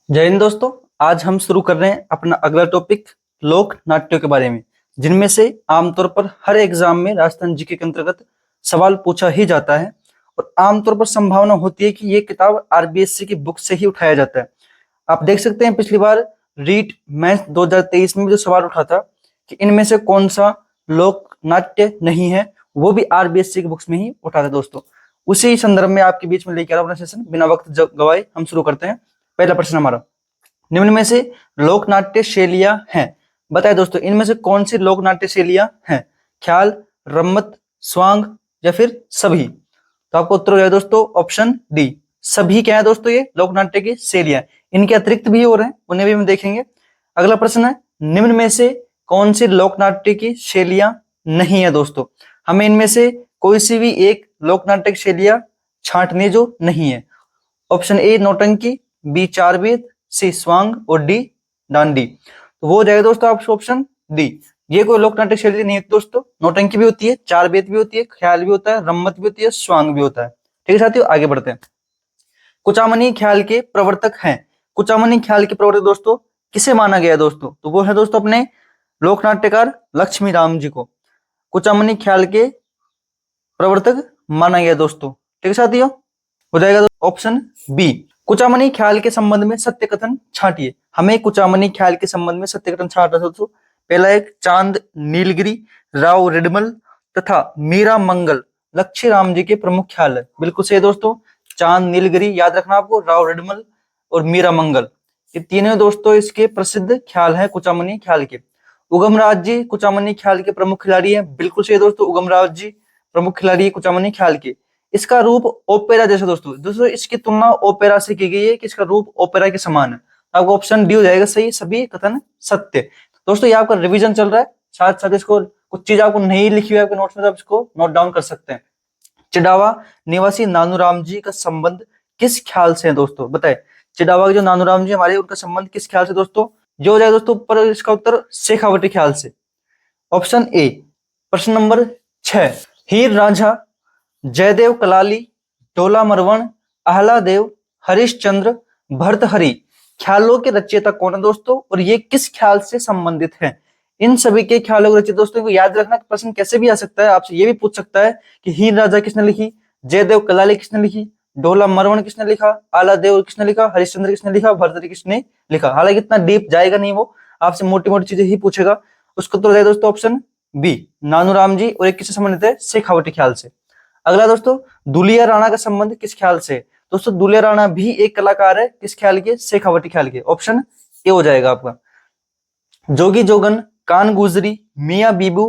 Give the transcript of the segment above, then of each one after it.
जय हिंद दोस्तों। आज हम शुरू कर रहे हैं अपना अगला टॉपिक लोक नाट्यों के बारे में, जिनमें से आमतौर पर हर एग्जाम में राजस्थान जीके के अंतर्गत सवाल पूछा ही जाता है और आमतौर पर संभावना होती है कि ये किताब आरबीएससी की बुक से ही उठाया जाता है। आप देख सकते हैं पिछली बार रीट मैथ 2023 में भी जो सवाल उठा था कि इनमें से कौन सा लोक नाट्य नहीं है, वो भी आरबीएससी की बुक्स में ही उठा था दोस्तों। उसी संदर्भ में आपके बीच में लेकर अपना सेशन बिना वक्त गवाए हम शुरू करते हैं। पहला प्रश्न हमारा, निम्न में से लोक नाट्य शैलियां हैं, बताए दोस्तों इनमें से कौन सी लोक नाट्य शैलियां हैं? ख्याल, रम्मत, स्वांग या फिर सभी? तो आपको उत्तर हो जाए दोस्तों ऑप्शन डी, सभी। क्या है दोस्तों? ये लोक नाट्य की शैलियां। इनके अतिरिक्त भी हो रहे हैं, उन्हें भी हम देखेंगे। अगला प्रश्न है, निम्न में से कौन सी लोक नाट्य की शैलियां नहीं है दोस्तों? हमें इनमें से कोई सी भी एक लोक नाट्य की शैलियां छांटनी जो नहीं है। ऑप्शन ए नौटंकी, बी चार वेद, सी स्वांग और डी डांडी। तो वो हो जाएगा दोस्तों आपको ऑप्शन डी। ये कोई लोक नाट्य शैली नहीं है दोस्तों। नौटंकी भी होती है, चार वेद भी होती है, ख्याल भी होता है, रम्मत भी होती है, स्वांग भी होता है। ठीक है साथियों, आगे बढ़ते हैं। कुचामनी ख्याल के प्रवर्तक हैं। कुचामनी ख्याल के प्रवर्तक दोस्तों किसे माना गया दोस्तों? तो वो है दोस्तों अपने लोक नाट्यकार लक्ष्मी राम जी को कुचामनी ख्याल के प्रवर्तक माना गया दोस्तों। ठीक है साथियों, हो जाएगा ऑप्शन बी। कुचामनी ख्याल के संबंध में सत्य कथन छांटिए। हमें कुचामनी ख्याल के संबंध में सत्य कथन छांटना दोस्तों। पहला एक चांद नीलगिरी, राव रिडमल तथा मीरा मंगल लक्ष्मी राम जी के प्रमुख ख्याल है। बिल्कुल सही दोस्तों, चांद नीलगिरी याद रखना आपको, राव रिडमल और मीरा मंगल, ये तीनों दोस्तों इसके प्रसिद्ध ख्याल है कुचामनी ख्याल के। उगमराज जी कुचामनी ख्याल के प्रमुख खिलाड़ी हैं। बिल्कुल सही दोस्तों, उगमराज जी प्रमुख खिलाड़ी है कुचामनी ख्याल के। इसका रूप ओपेरा जैसा दोस्तों। दोस्तों इसकी तुलना ओपेरा से की गई है कि इसका रूप ओपेरा के समान है। आपको ऑप्शन डी हो जाएगा सही, सभी कथन सत्य। दोस्तों ये आपका रिवीजन चल रहा है, साथ साथ इसको कुछ चीज आपको नहीं लिखी हुई है आपके नोट्स में, तो आप इसको नोट डाउन कर सकते हैं। चिडावा निवासी नानूराम जी का संबंध किस ख्याल से है दोस्तों? बताए चिडावा के जो नानूराम जी हमारे, उनका संबंध किस ख्याल से दोस्तों? जो हो जाएगा दोस्तों ऊपर इसका उत्तर शेखावटी ख्याल से, ऑप्शन ए। प्रश्न नंबर 6, हीर रांझा, जयदेव कलाली, डोला मरवण, आह्लादेव, हरिश्चंद्र, भर्तहरि ख्यालों के रचयिता कौन है दोस्तों, और ये किस ख्याल से संबंधित है? इन सभी के ख्यालों के रचयिता दोस्तों को याद रखना, प्रश्न कैसे भी आ सकता है, आपसे ये भी पूछ सकता है कि हीर रांझा किसने लिखी, जयदेव कलाली किसने लिखी, डोला मरवण किसने लिखा, आह्लादेव किसने लिखा, हरिश्चंद्र किसने लिखा, भर्तहरि किसने लिखा। हालांकि इतना डीप जाएगा नहीं, वो आपसे मोटी मोटी चीजें ही पूछेगा। उसको तो जाएगा दोस्तों ऑप्शन बी, नानूराम जी, और एक किससे संबंधित है? शेखावटी ख्याल से। अगला दोस्तों, दुलिया राणा का संबंध किस ख्याल से? दोस्तों दुलिया राणा भी एक कलाकार है, किस ख्याल के? शेखावटी ख्याल के। ऑप्शन ए हो जाएगा आपका। जोगी जोगन, कान गुजरी, मियां बीबू,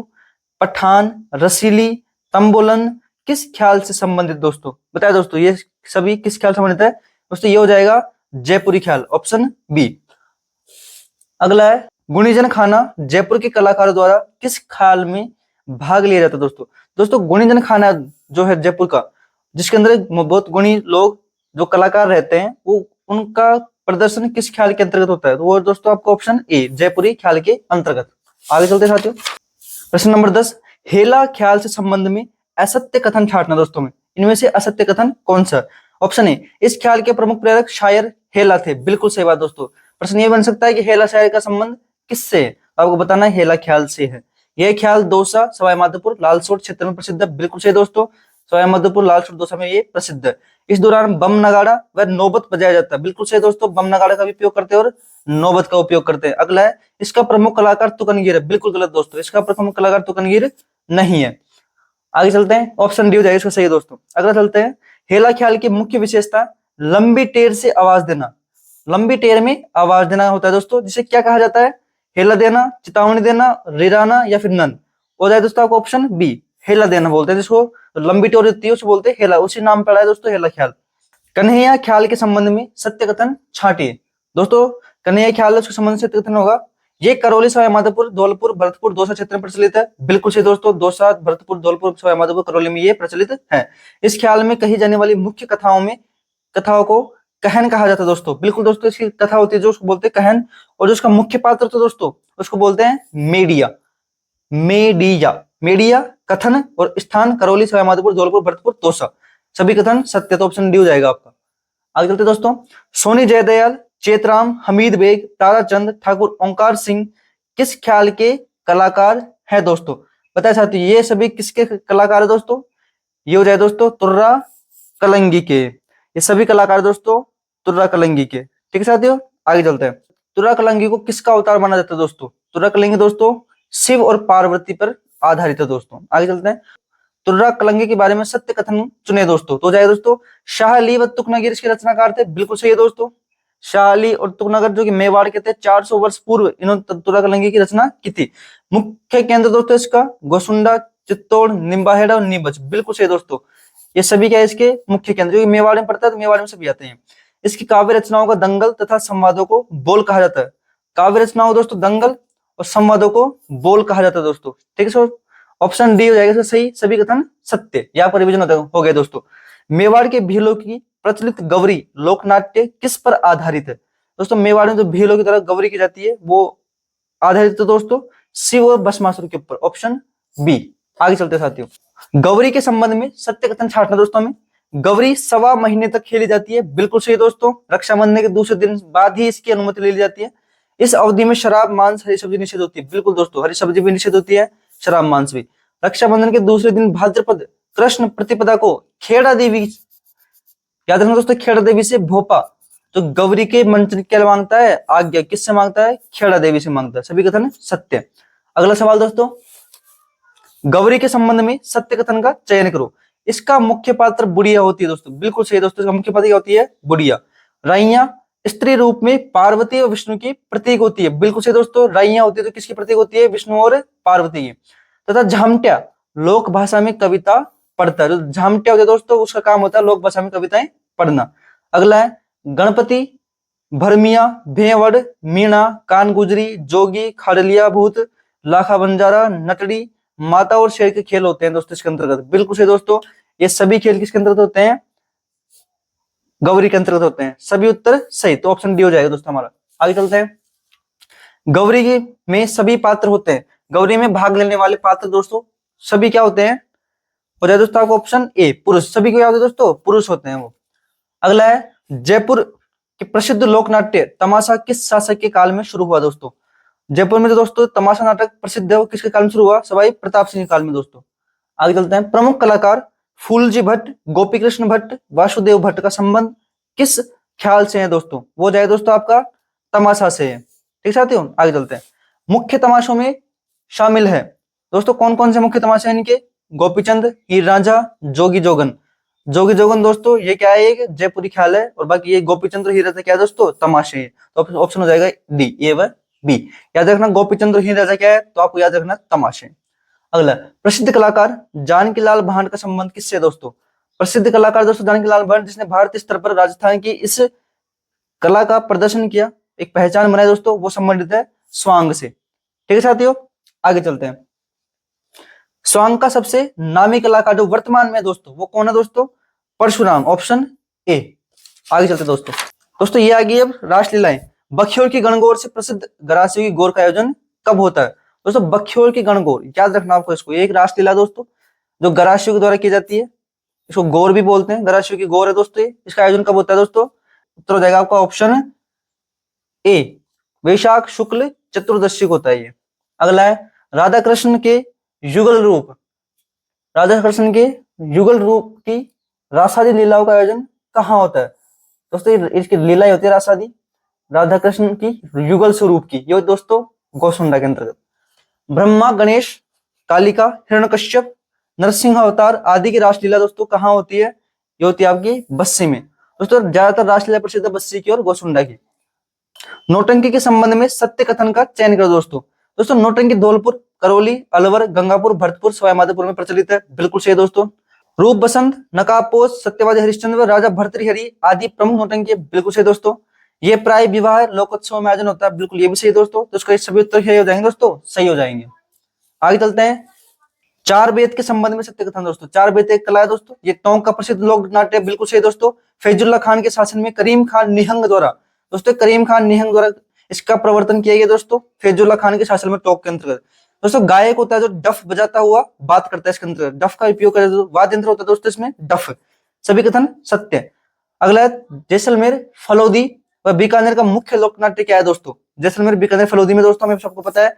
पठान, रसीली, तंबोलन किस ख्याल से संबंधित दोस्तों? बताए दोस्तों ये सभी किस ख्याल से संबंधित है दोस्तों? ये हो जाएगा जयपुरी ख्याल, ऑप्शन बी। अगला है, गुणीजन खाना जयपुर के कलाकारों द्वारा किस ख्याल में भाग लिया जाता है दोस्तों? दोस्तों गुणीजन खाना जो है जयपुर का, जिसके अंदर बहुत गुणी लोग जो कलाकार रहते हैं, वो उनका प्रदर्शन किस ख्याल के अंतर्गत होता है? तो वो दोस्तों आपको ऑप्शन ए, जयपुरी ख्याल के अंतर्गत। आगे चलते साथियों, प्रश्न नंबर 10, हेला ख्याल से संबंध में असत्य कथन छांटना दोस्तों में। इनमें से असत्य कथन कौन सा? ऑप्शन ए, इस ख्याल के प्रमुख प्रेरक शायर हेला थे। बिल्कुल सही बात दोस्तों। प्रश्न ये बन सकता है कि हेला शायर का संबंध किससे है? आपको बताना है हेला ख्याल से है। यह ख्याल दौसा, सवाई माधोपुर, लालसोट क्षेत्र में प्रसिद्ध है। बिल्कुल सही दोस्तों, सवाई माधोपुर, लालसोट, दौसा में ये प्रसिद्ध है। इस दौरान बम नगाड़ा व नौबत बजाया जाता है। बिल्कुल सही दोस्तों, बम नगाड़ा का भी उपयोग करते हैं और नौबत का उपयोग करते हैं। अगला है, इसका प्रमुख कलाकार तुकनगीर है। बिल्कुल गलत दोस्तों, इसका प्रमुख कलाकार तुकनगीर नहीं है। आगे चलते हैं, ऑप्शन डी हो जाएगा इसका सही दोस्तों। अगला चलते हैं, हेला ख्याल की मुख्य विशेषता लंबी टेर से आवाज देना। लंबी टेर में आवाज देना होता है दोस्तों, जिसे क्या कहा जाता है? हेला देना, चितावनी देना, रिराना या फिर नन। हो जाए दोस्तों आपको ऑप्शन बी, हेला देना बोलते हैं जिसको, लंबी टेर होती है उसको बोलते हैं हेला, उसी नाम पड़ा है दोस्तों हेला ख्याल। कन्हैया ख्याल के संबंध में सत्य कथन छांटिए। दोस्तों कन्हैया ख्याल उसके संबंध से सत्य कथन होगा, ये करौली, सवाई माधोपुर, धौलपुर, भरतपुर, दौसा क्षेत्र में प्रचलित है। बिल्कुल सही दोस्तों, दौसा, भरतपुर, धौलपुर, सवाई माधोपुर, करौली में ये प्रचलित है। इस ख्याल में कही जाने वाली मुख्य कथाओं को कहन कहा जाता है दोस्तों। बिल्कुल दोस्तों, इसकी कथा होती है जो उसको बोलते हैं कहन, और जो उसका मुख्य पात्र तो दोस्तों उसको बोलते हैं मेडिया। मेडिया, मेडिया कथन, और स्थान करौली, सवाई माधोपुर, धौलपुर, भरतपुर, दौसा, सभी कथन सत्य। तो ऑप्शन डी हो जाएगा आपका। आगे चलते दोस्तों, सोनी जयदयाल चेतराम, हमीद बेग, ताराचंद, ठाकुर ओंकार सिंह किस ख्याल के कलाकार है दोस्तों? बताए साथियों, ये सभी किसके कलाकार है दोस्तों? ये हो जाए दोस्तों तुर्रा कलंगी के। ये सभी कलाकार दोस्तों तुर्रा कलंगी के। ठीक है साथियों, आगे चलते हैं। तुर्रा कलंगी को किसका अवतार माना जाता है दोस्तों? तुर्रा कलंगी दोस्तों शिव और पार्वती पर आधारित है दोस्तों। आगे चलते हैं। तुर्रा कलंगी के बारे में सत्य कथन चुने दोस्तों। तो जाए दोस्तों, शाह अली व तुकनगीर इसके रचनाकार थे। बिल्कुल सही है दोस्तों। शाह अली और तुकनगर जो कि मेवाड़ के थे, 400 वर्ष पूर्व इन्होंने तुर्रा कलंगी की रचना की थी। मुख्य केंद्र दोस्तों इसका गोसुंडा, चित्तौड़, निम्बाहेड़ा और नीमच। बिल्कुल सही दोस्तों। ये सभी क्या है इसके मुख्य केंद्र, जो कि मेवाड़ में पड़ता है, तो मेवाड़ में सभी आते हैं। इसकी काव्य रचनाओं का दंगल तथा संवादों को बोल कहा जाता है। काव्य रचनाओं दोस्तों दंगल और संवादों को बोल कहा जाता है दोस्तों। ठीक है सर, ऑप्शन डी हो जाएगा सही, सभी कथन सत्य। यहाँ पर रिविजन हो गया दोस्तों। मेवाड़ के भीलों की प्रचलित गौरी लोकनाट्य किस पर आधारित है दोस्तों? मेवाड़ में जो भीलों की तरह गौरी की जाती है वो आधारित है दोस्तों शिव और भस्मासुर के ऊपर। Option B. आगे चलते साथियों, गौरी के संबंध में सत्य कथन छांटना दोस्तों में। गौरी 1.25 महीने तक खेली जाती है। बिल्कुल सही दोस्तों। रक्षाबंधन के दूसरे दिन बाद ही इसकी अनुमति ले ली जाती है। इस अवधि में शराब, मांस, हरी सब्जी निषेध होती है। बिल्कुल दोस्तों, हरी सब्जी भी निषेध होती है, शराब मांस भी। रक्षाबंधन के दूसरे दिन भाद्रपद कृष्ण प्रतिपदा को खेड़ा देवी, याद रखना दोस्तों, खेड़ा देवी से भोपा जो गौरी के मंत्र क्या मांगता है? आज्ञा। किससे मांगता है? खेड़ा देवी से मांगता है। सभी कथन सत्य। अगला सवाल दोस्तों, गौरी के संबंध में सत्य कथन का चयन करो। इसका मुख्य पात्र बुढ़िया होती है दोस्तों। बिल्कुल सही दोस्तों, इसका मुख्य पात्र क्या होती है? बुढ़िया। राइया स्त्री रूप में पार्वती और विष्णु की प्रतीक होती है। बिल्कुल सही दोस्तों। राइया होती है तो किसकी प्रतीक होती है? विष्णु और पार्वती की। तथा झामट्या लोक भाषा में कविता पढ़ता है। जो झामट्या होता है दोस्तों उसका काम होता है लोक भाषा में कविताएं पढ़ना। अगला है गणपति, भरमिया, भेवड़, मीणा, कान गुजरी, जोगी, खाड़लिया भूत, लाखा बंजारा, नटड़ी, माता और शेर के खेल होते हैं दोस्तों इसके अंतर्गत। बिल्कुल सही दोस्तों, ये सभी खेल किसके अंतर्गत होते हैं? गौरी के अंतर्गत होते हैं। सभी उत्तर सही, तो ऑप्शन डी हो जाएगा दोस्तों हमारा। आगे चलते हैं। गौरी के में सभी पात्र होते हैं। गौरी में भाग लेने वाले पात्र दोस्तों सभी क्या होते हैं? हो जाए दोस्तों आपको ऑप्शन ए, पुरुष। सभी को क्या होते हैं दोस्तों? पुरुष होते हैं वो। अगला है जयपुर के प्रसिद्ध लोकनाट्य तमाशा किस शासक के काल में शुरू हुआ दोस्तों? जयपुर में तो दोस्तों तमाशा नाटक प्रसिद्ध है वो किसके काल में शुरू हुआ? सवाई प्रताप सिंह के काल में दोस्तों। आगे चलते हैं। प्रमुख कलाकार फूलजी भट्ट, गोपी कृष्ण भट्ट, वासुदेव भट्ट का संबंध किस ख्याल से है दोस्तों? वो जाए दोस्तों आपका तमाशा से है। ठीक साथियों, आगे चलते हैं। मुख्य तमाशों में शामिल है दोस्तों कौन कौन से मुख्य तमाशे हैं इनके? गोपीचंद, हीर रांझा, जोगी जोगन। जोगी जोगन दोस्तों ये क्या है? एक जयपुरी ख्याल है। और बाकी ये गोपीचंद और हीर रांझा क्या है दोस्तों? तमाशे है। तो ऑप्शन हो जाएगा डी, ए व बी। याद रखना गोपीचंद और हीर रांझा क्या है? तो आपको याद रखना तमाशे। अगला प्रसिद्ध कलाकार जानकीलाल भांड का संबंध किससे है दोस्तों? प्रसिद्ध कलाकार दोस्तों जानकीलाल भांड जिसने भारतीय स्तर पर राजस्थान की इस कला का प्रदर्शन किया, एक पहचान बनाई दोस्तों, वो संबंधित है स्वांग से। ठीक है साथियों, आगे चलते हैं। स्वांग का सबसे नामी कलाकार जो वर्तमान में दोस्तों वो कौन है दोस्तों? परशुराम। Option A. आगे चलते दोस्तों ये आ गई अब रासलीलाएं। बख्योर की गणगौर से प्रसिद्ध गरासियों की गौर का आयोजन कब होता है दोस्तों? बख्योर की गणगौर याद रखना आपको इसको। एक रासलीला दोस्तों जो गरासियों के द्वारा की जाती है, इसको गौर भी बोलते हैं, गरासियों की गौर है दोस्तों। इसका आयोजन कब होता है दोस्तों? उत्तर हो जाएगा आपका ऑप्शन ए, वैशाख शुक्ल चतुर्दशी को होता है ये। अगला है राधा कृष्ण के युगल रूप, राधा कृष्ण के युगल रूप की रासादी लीलाओं का आयोजन कहाँ होता है दोस्तों? इसकी लीला होती है रासादी राधा कृष्ण की युगल स्वरूप की, ये दोस्तों गोसुंडा के अंतर्गत। ब्रह्मा, गणेश, कालिका, हिरण्यकश्यप, नरसिंह अवतार आदि की रासलीला दोस्तों कहाँ होती है? ये होती है आपकी बस्सी में दोस्तों। ज्यादातर रासलीला प्रसिद्ध बस्सी की और गोसुंडा की। नौटंकी के संबंध में सत्य कथन का चयन करो दोस्तों नौटंकी धौलपुर, करौली, अलवर, गंगापुर, भरतपुर, सवाईमाधोपुर में प्रचलित है। बिल्कुल सही दोस्तों। रूप बसंत, नकाबपोश, सत्यवादी हरिश्चंद्र, राजा भर्तृहरि आदि प्रमुख नौटंकी है। बिल्कुल सही दोस्तों। ये प्राय विवाह लोकोत्सव में आयोजन होता है। बिल्कुल ये भी सही दोस्तों। तो इसका सभी उत्तर सही हो जाएंगे दोस्तों, सही हो जाएंगे। आगे चलते हैं। चार बेद के संबंध में सत्य कथन दोस्तों। चार बेद एक कला है दोस्तों, ये टोंक का प्रसिद्ध लोक नाट्य। बिल्कुल सही दोस्तों। फैजुल्ला खान के शासन में करीम खान निहंग द्वारा दोस्तों, करीम खान निहंग द्वारा इसका प्रवर्तन किया गया दोस्तों, फैजुल्ला खान के शासन में टोंक के अंतर्गत। दोस्तों गायक होता है जो डफ बजाता हुआ बात करता है, इसके अंतर्गत डफ का उपयोग करता है। वाद्य यंत्र होता है दोस्तों इसमें डफ। सभी कथन सत्य। अगला है जैसलमेर, फलोदी, वह बीकानेर का मुख्य लोक नाट्य क्या है दोस्तों? जैसलमेर, बीकानेर, फलोदी में दोस्तों हमें सबको पता है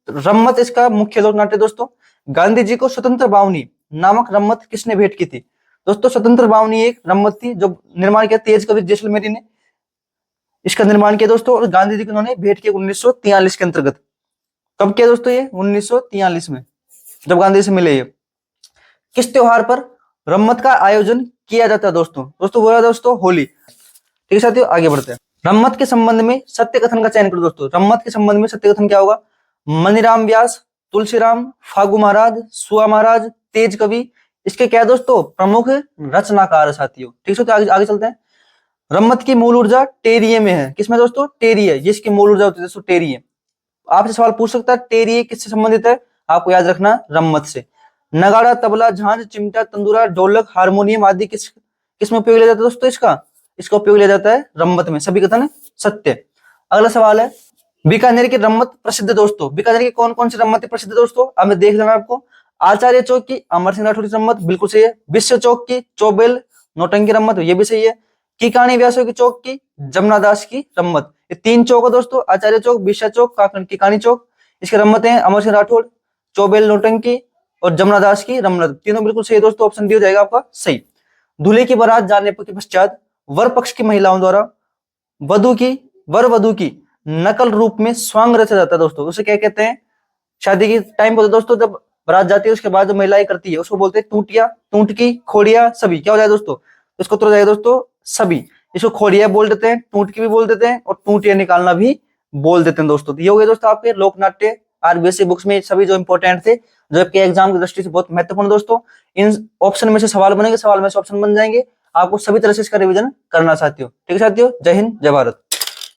रम्मत इसका मुख्य लोक नाट्य दोस्तों। गांधी जी को स्वतंत्र बावनी नामक रम्मत किसने भेंट की थी? दोस्तों स्वतंत्र बावनी एक रम्मत थी जो निर्माण किया तेज कवि जैसलमेरी ने इसका निर्माण किया दोस्तों, और गांधी जी को उन्होंने भेंट किया 1943 के अंतर्गत। कब किया दोस्तों? ये 1943 में जब गांधी से मिले। ये किस त्योहार पर रम्मत का आयोजन किया जाता है दोस्तों? दोस्तों वो है दोस्तों होली। ठीक है साथियों, आगे बढ़ते हैं। रम्मत के संबंध में सत्य कथन का चयन करो दोस्तों। रम्मत के संबंध में सत्य कथन क्या होगा? मनीराम व्यास, तुलसीराम, फागु महाराज, सुआ महाराज, तेज कवि इसके क्या है दोस्तों? प्रमुख रचनाकार साथियों। ठीक है, तो आगे चलते हैं। रम्मत की मूल ऊर्जा टेरिये में है। किसमें दोस्तों? टेरिये, ये इसकी मूल ऊर्जा होती है दोस्तों, टेरिये। आपसे सवाल पूछ सकता है टेरिये किससे संबंधित है? आपको याद रखना रम्मत से। नगाड़ा, तबला, झांझ, चिमटा, तंदूरा, ढोलक, हारमोनियम आदि किसमें उपयोग लिया जाता है दोस्तों? इसका उपयोग लिया जाता है रम्मत में। सभी कथन सत्य। अगला सवाल है बीकानेर की रम्मत प्रसिद्ध दोस्तों। बीकानेर की कौन कौन सी रम्मत प्रसिद्ध दोस्तों? अब मैं देख लेना आपको। आचार्य चौक की अमर सिंह राठौर की रम्मत बिल्कुल सही है। विश्व चौक की चौबेल नौटंकी रम्मत, ये भी सही है। कीकाणी व्यासों की चौक की जमुना दास की रम्मत। ये तीन चौक है दोस्तों, आचार्य चौक, विश्व चौक, कीकाणी चौक। इसकी रम्मत है अमर सिंह राठौर, चौबेल नौटंकी और जमुना दास की रम्मत। तीनों बिल्कुल सही दोस्तों, ऑप्शन डी हो जाएगा आपका सही। दूल्हे की बारात जाने के पश्चात वर पक्ष की महिलाओं द्वारा वर वधु की नकल रूप में स्वांग रचा जाता है दोस्तों। उसे क्या कहते हैं? शादी के टाइम पर दोस्तों जब बारात जाती है उसके बाद जो महिलाएं करती है उसको बोलते हैं टूटिया, टूटकी, खोड़िया, सभी। क्या हो जाए दोस्तों? इसको उत्तर हो जाएगा दोस्तों सभी। इसको खोड़िया बोल देते हैं, टूटकी भी बोल देते हैं और टूटिया निकालना भी बोल देते हैं दोस्तों। तो ये हो गया दोस्तों आपके लोकनाट्य आरबीएससी बुक्स में सभी जो इंपॉर्टेंट थे, जो आपके एग्जाम की दृष्टि से बहुत महत्वपूर्ण दोस्तों। इन ऑप्शन में से सवाल बनेंगे, सवाल में से ऑप्शन बन जाएंगे। आपको सभी तरह से इसका रिवीजन करना साथियों। ठीक है साथियों, जय हिंद, जय भारत।